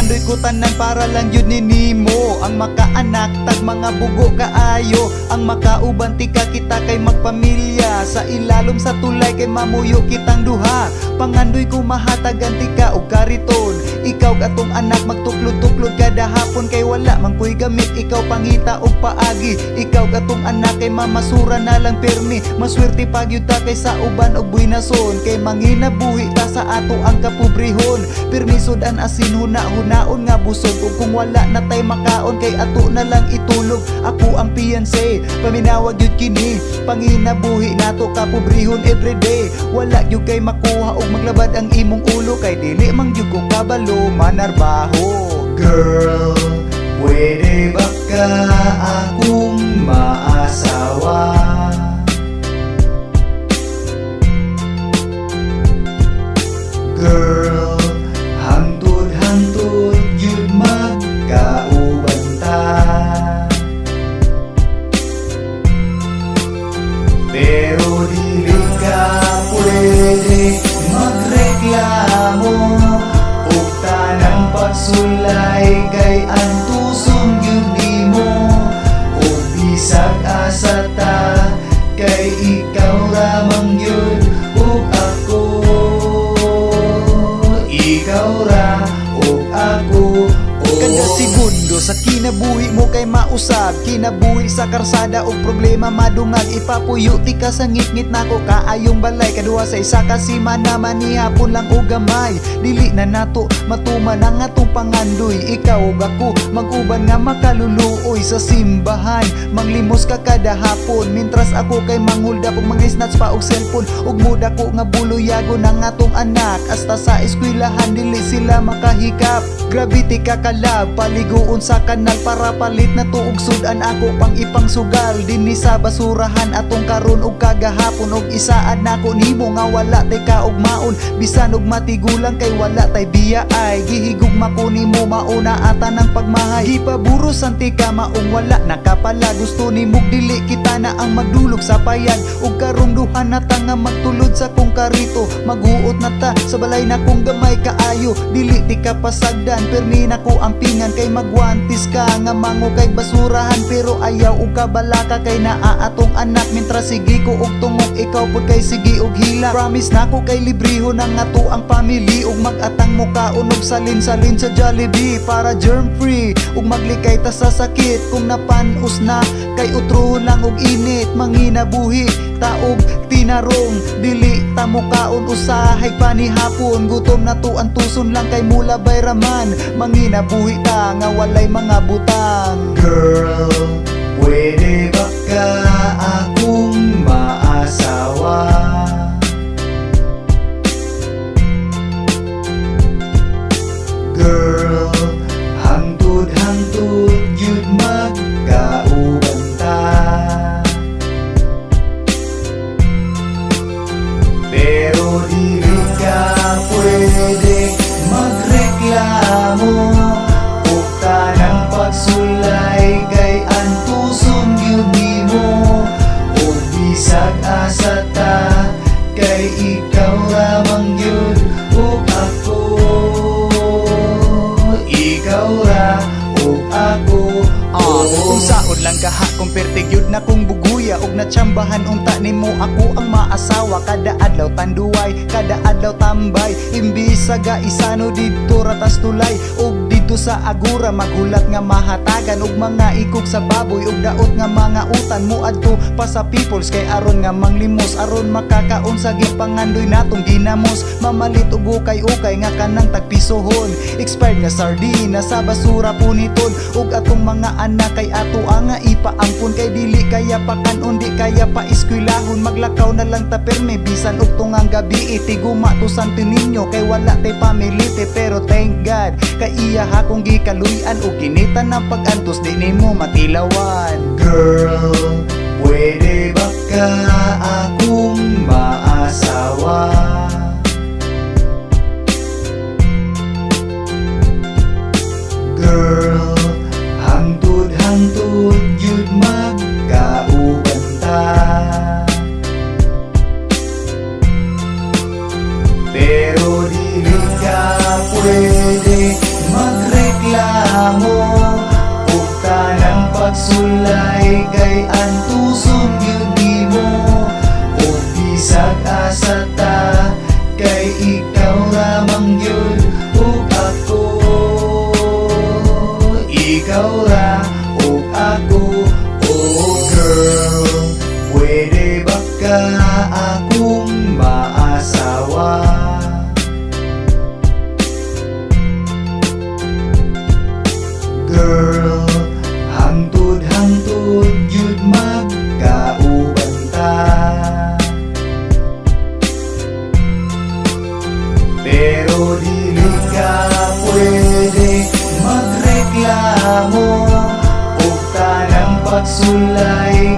Pangandoy ko tanan para lang yun ninimo. Ang makaanak tag mga bugo kaayo, ang makaubanti ka kita kay magpamilya. Sa ilalom sa tulay kay mamuyo kitang duha. Pangandoy ko mahataganti ka og kariton. Ikaw atong anak magtuklod-tuklod kada hapon kay wala man ko'y gamit. Ikaw pangita og paagi. Ikaw atong anak kay mamasura na lang permi. Maswerte pag yun ta kay sa uban og buhinason. Kay manginabuhi ta sa ato ang kapobrehon. Permiso dan asin huna-hunaon nga busog. Ug kung wala na tay makaon kay ato na lang itulog. Ako ang fiancé, paminawag yun kini. Panginabuhi nato kapobrehon everyday. Wala yun kay makuha og maglabad ang imong ulo. Kay dili mang yun ko kabalo manarbaho. Girl, pwede ba ka akong maasawa? Girl, hangtod-hangtod yun magkauban ta. Pero dili ka pwede magreklamo. Ug tanang pagsulay kay antuson yun nimo. Ug bisag asa ta kay ikaw ramang yun. Ug ako, ikaw ra ug ako. Kada segundo sa kinabuhi mo kay mausab. Kinabuhi sa karsada og problema madungag. Ipapuyo ti ka sa ngit-ngit nako kaayong balay. Kadua sa isa ka simana manihapon lang og gamay. Dili na nato matuman ang atong pangandoy. Ikaw ug ako mag-uban nga makaluluoy sa simbahan. Manglimos ka kada hapon mintras ako kay manghulda og mga snatch pa og cellphone. Ug muda ko nga buluyagon ang atong anak. Hasta sa eskwelahan dili sila makahikap. Gravity kakalab, paliguon sa kanal para palit na tuog sudan ako pang ipang sugal. Dinhi sa basurahan atong karon og kagahapon. Og isaad nako nimo nga wala tay kaugmaon. Bisan og matigulang kay wala tay biya ay. Gihigugma ko nimo mauna ata ng pagmahay. Gipaburo santi ka maong wala nakapala. Gusto nimo dili kita na ang magdulog sa payag. Og karong duha na ta nga magtulod sa kong karito. Maghuot na ta sa balay na kong gamay kaayo. Dili ti ka pasagdan permi na ko ampingan kay magwantis ka nga mango kay basurahan. Pero ayaw og kabalaka kay naa atong anak. Mintra sige ko og tungog ikaw pud kay sige og hila. Promise nako kay libriho na nga to ang family. Og magatang mo kaon og salin-salin sa Jollibee para germ free. Og maglikay ta sa sakit kung napanus na kay utrohon lang og init. Manginabuhi taog tinarong dili ta mo kaon usahay panihapon. Gutom na to ang tuson lang kay mula bayraman. Manginabuhi ta nga walay mga butang. Girl, pwede ba ka akong maasawa? Girl, hangtod-hangtod yun magkauban ta. Pero dili ka pwede magreklamo. Ug tanang pagsulay kay antuson yun nimo. Ug bisag asa ta kay ikaw ramang yun. Ug ako, ikaw ra ug ako. Kung saod lang kaha kung pertigyud na kong buguya. Og natsambahan unta nimo ako ang maasawa. Kada adlaw tanduway, kada adlaw tambay. Imbis sa gaisano dito ratas tulay. Og dito sa agura maghulat nga mahatagan. Og mga ikog sa baboy og daot nga mga utan. Muadto pa sa peoples kay aron nga manglimos. Aron makakaon sa gipangandoy natong ginamos. Mamalit og ukay-ukay nga kanang tagpisohon. Expired nga sardina sa basura puniton. Og atong mga anak kay ato ang nga ipaampon. Kay dili kaya pa kanon, di kaya pa eskwelahon. Maglakaw na lang ta perme bisan og tungang gabi. Itiguma to Santo Niño kay wala tay pamilite. Pero thank God kay iya akong gikaluyan. Og kinita ng pag-antos di nimo matilawan. Girl, pwede ba ka akong maasawa? Girl, hangtod-hangtod yun magkauban ta. Pero dili ka pwede magre pagsulay kay antuson yun nimo. O bisag asa ta kay ikaw ramang yun ug ako. Ikaw ra ug ako. Oh girl, pwede ba ka akong maasawa? Girl, hangtod-hangtod yun magkauban ta. Pero dili ka pwede magreklamo og tanang pagsulay